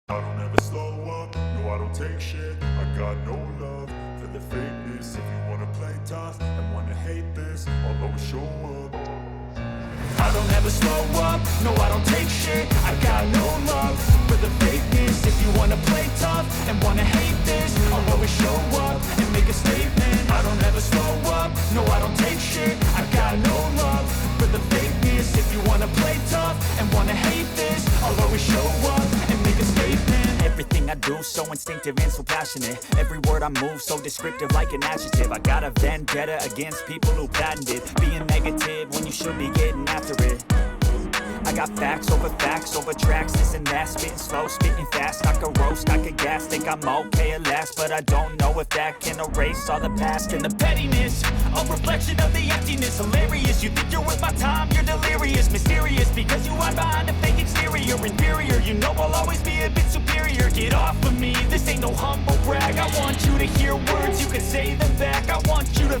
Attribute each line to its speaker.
Speaker 1: I don't ever slow up, no I don't take shit. I got no love for the fakeness. If you wanna play tough and wanna hate this, I'll always show up. I don't ever slow up, no I don't take shit. I got no love for the fakeness. If you wanna play tough and wanna hate this, I'll always show up and make a statement. I don't ever slow up, no I don't take shit. I got no love for the fakeness. If you wanna play tough and wanna hate this, I'll always show up and make a statement.
Speaker 2: Everything I do so instinctive and so passionate. Every word I move so descriptive like an adjective. I got a vendetta against people who patented being negative when you should be getting after it. I got facts over tracks, this and that. Spitting slow, spitting fast, I could roast, I could gas. Think I'm okay at last, but I don't know if that can erase all the past. And the pettiness, a reflection of the emptiness. Hilarious, you think you're worth my time, you're delirious. Mysterious, because you hide behind a fake exterior. Inferior, you know I'll always be a bit superior. Get off of me, this ain't no humble brag. I want you to hear words, you can say them back. I want you to